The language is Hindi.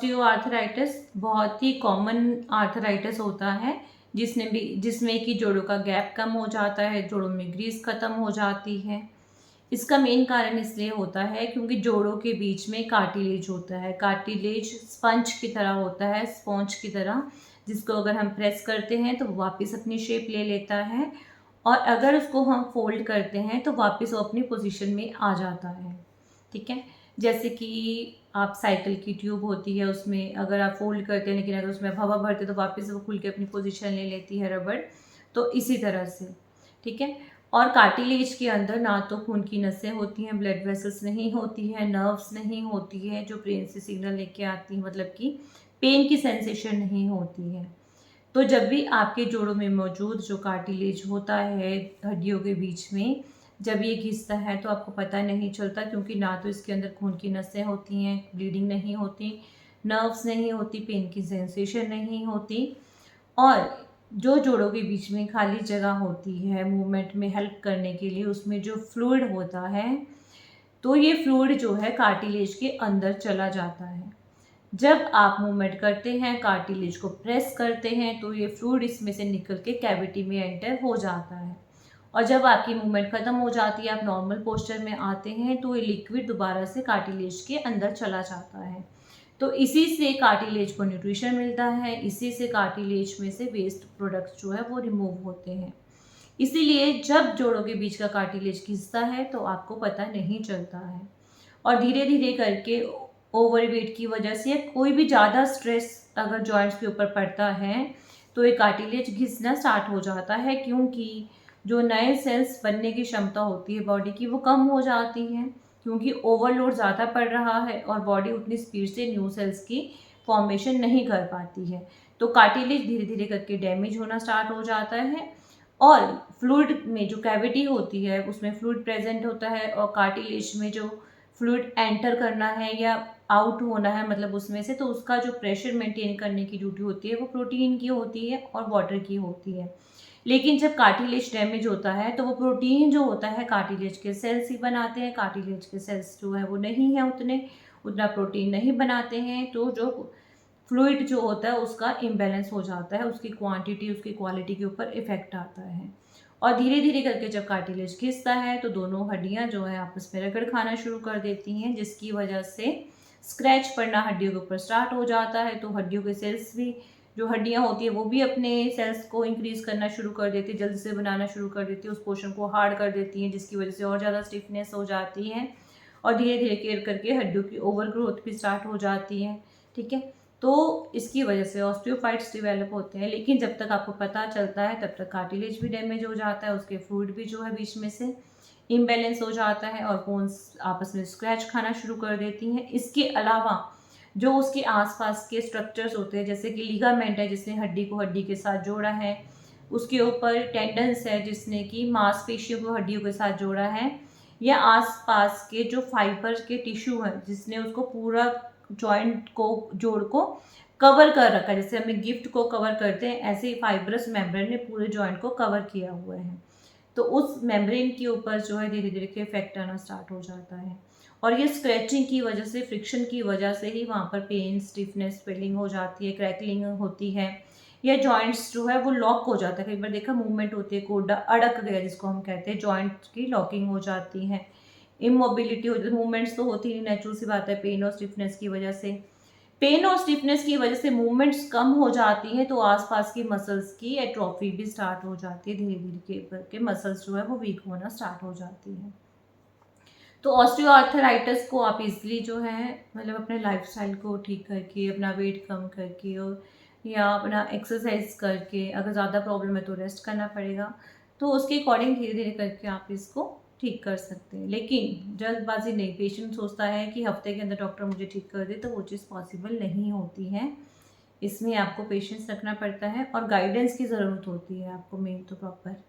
ऑस्टियोआर्थराइटिस बहुत ही कॉमन आर्थराइटिस होता है, जिसमें कि जोड़ों का गैप कम हो जाता है, जोड़ों में ग्रीस खत्म हो जाती है। इसका मेन कारण इसलिए होता है क्योंकि जोड़ों के बीच में कार्टिलेज होता है। कार्टिलेज स्पंज की तरह होता है, स्पॉन्ज की तरह, जिसको अगर हम प्रेस करते हैं तो वापस अपनी शेप ले लेता है, और अगर उसको हम फोल्ड करते हैं तो वापस वो अपनी पोजीशन में आ जाता है। ठीक है, जैसे कि आप साइकिल की ट्यूब होती है, उसमें अगर आप फोल्ड करते हैं लेकिन अगर उसमें हवा भरते तो वापस वो खुल के अपनी पोजीशन ले लेती है रबड़, तो इसी तरह से। ठीक है, और कार्टिलेज के अंदर ना तो खून की नसें होती हैं, ब्लड वेसल्स नहीं होती है, नर्व्स नहीं होती है जो ब्रेन से सिग्नल लेके आती हैं, मतलब कि पेन की सेंसेशन नहीं होती है। तो जब भी आपके जोड़ों में मौजूद जो कार्टिलेज होता है हड्डियों के बीच में, जब ये घिसता है तो आपको पता नहीं चलता, क्योंकि ना तो इसके अंदर खून की नसें होती हैं, ब्लीडिंग नहीं होती, नर्व्स नहीं होती, पेन की सेंसेशन नहीं होती, और जो जोड़ों के बीच में खाली जगह होती है मूवमेंट में हेल्प करने के लिए, उसमें जो फ्लूइड होता है, तो ये फ्लूइड जो है कार्टिलेज के अंदर चला जाता है। जब आप मूवमेंट करते हैं, कार्टिलेज को प्रेस करते हैं, तो ये फ्लूइड इसमें से निकल के कैविटी में एंटर हो जाता है, और जब आपकी मूवमेंट ख़त्म हो जाती है, आप नॉर्मल पोस्चर में आते हैं, तो ये लिक्विड दोबारा से कार्टिलेज के अंदर चला जाता है। तो इसी से कार्टिलेज को न्यूट्रिशन मिलता है, इसी से कार्टिलेज में से वेस्ट प्रोडक्ट्स जो है वो रिमूव होते हैं। इसीलिए जब जोड़ों के बीच का कार्टिलेज घिसता है तो आपको पता नहीं चलता है, और धीरे धीरे करके ओवरवेट की वजह से या कोई भी ज़्यादा स्ट्रेस अगर जॉइंट्स के ऊपर पड़ता है तो ये कार्टिलेज घिसना स्टार्ट हो जाता है, क्योंकि जो नए सेल्स बनने की क्षमता होती है बॉडी की वो कम हो जाती है, क्योंकि ओवरलोड ज़्यादा पड़ रहा है और बॉडी उतनी स्पीड से न्यू सेल्स की फॉर्मेशन नहीं कर पाती है। तो कार्टिलेज धीरे धीरे करके डैमेज होना स्टार्ट हो जाता है, और फ्लूइड में जो कैविटी होती है उसमें फ्लूइड प्रेजेंट होता है, और कार्टिलेज में जो फ्लूइड एंटर करना है या आउट होना है, मतलब उसमें से, तो उसका जो प्रेशर मेंटेन करने की ड्यूटी होती है वो प्रोटीन की होती है और वाटर की होती है। लेकिन जब कार्टिलेज डैमेज होता है तो वो प्रोटीन जो होता है कार्टिलेज के सेल्स ही बनाते हैं, कार्टिलेज के सेल्स जो है वो नहीं है उतना प्रोटीन नहीं बनाते हैं, तो जो फ्लूइड जो होता है उसका इम्बैलेंस हो जाता है, उसकी क्वांटिटी उसकी क्वालिटी के ऊपर इफेक्ट आता है, और धीरे धीरे करके जब कार्टिलेज घिसता है तो दोनों हड्डियां जो है आपस में रगड़ खाना शुरू कर देती हैं, जिसकी वजह से स्क्रैच पड़ना हड्डियों के ऊपर स्टार्ट हो जाता है। तो हड्डियों के सेल्स भी, जो हड्डियां होती है वो भी अपने सेल्स को इंक्रीज करना शुरू कर देती है, जल्दी से बनाना शुरू कर देती है, उस पोर्शन को हार्ड कर देती हैं, जिसकी वजह से और ज़्यादा स्टिफनेस हो जाती है, और धीरे धीरे केयर करके हड्डियों की ओवर ग्रोथ भी स्टार्ट हो जाती है। ठीक है, तो इसकी वजह से ऑस्टियोफाइट्स डेवलप होते हैं, लेकिन जब तक आपको पता चलता है तब तक कार्टिलेज भी डैमेज हो जाता है, उसके फ्लूइड भी जो है बीच में से इम्बैलेंस हो जाता है, और बोन्स आपस में स्क्रैच खाना शुरू कर देती हैं। इसके अलावा जो उसके आसपास के स्ट्रक्चर्स होते हैं, जैसे कि लिगामेंट है जिसने हड्डी को हड्डी के साथ जोड़ा है, उसके ऊपर टेंडन्स है जिसने कि मांसपेशियों को हड्डियों के साथ जोड़ा है, या आसपास के जो फाइबर के टिश्यू हैं जिसने उसको पूरा जॉइंट को, जोड़ को कवर कर रखा है, जैसे हमें गिफ्ट को कवर करते हैं ऐसे ही फाइब्रस मेम्ब्रेन ने पूरे जॉइंट को कवर किया हुआ है, तो उस मेम्ब्रेन के ऊपर जो है धीरे धीरे के इफेक्ट आना स्टार्ट हो जाता है, और ये स्क्रैचिंग की वजह से, फ्रिक्शन की वजह से ही वहाँ पर पेन, स्टिफनेस, स्वेलिंग हो जाती है, क्रैकलिंग होती है, या जॉइंट्स जो है वो लॉक हो जाता है। कई बार देखा मूवमेंट होती है, कोडा अड़क गया जिसको हम कहते हैं, जॉइंट की लॉकिंग हो जाती है, इमोबिलिटी हो जाती है, मूवमेंट्स तो होती नहीं, नेचुरल सी बात है, पेन और स्टिफनेस की वजह से। पेन और स्टिफनेस की वजह से मूवमेंट्स कम हो जाती हैं, तो आसपास की मसल्स की एट्रोफी भी स्टार्ट हो जाती है, धीरे धीरे करके मसल्स जो है वो वीक होना स्टार्ट हो जाती हैं। तो ऑस्टियोआर्थराइटिस को आप इजीली जो है, मतलब अपने लाइफस्टाइल को ठीक करके, अपना वेट कम करके, और या अपना एक्सरसाइज करके, अगर ज़्यादा प्रॉब्लम है तो रेस्ट करना पड़ेगा, तो उसके अकॉर्डिंग धीरे धीरे करके आप इसको ठीक कर सकते हैं। लेकिन जल्दबाजी नहीं, पेशेंट सोचता है कि हफ्ते के अंदर डॉक्टर मुझे ठीक कर दे, तो वो चीज़ पॉसिबल नहीं होती है। इसमें आपको पेशेंस रखना पड़ता है और गाइडेंस की ज़रूरत होती है आपको, मेन तो प्रॉपर।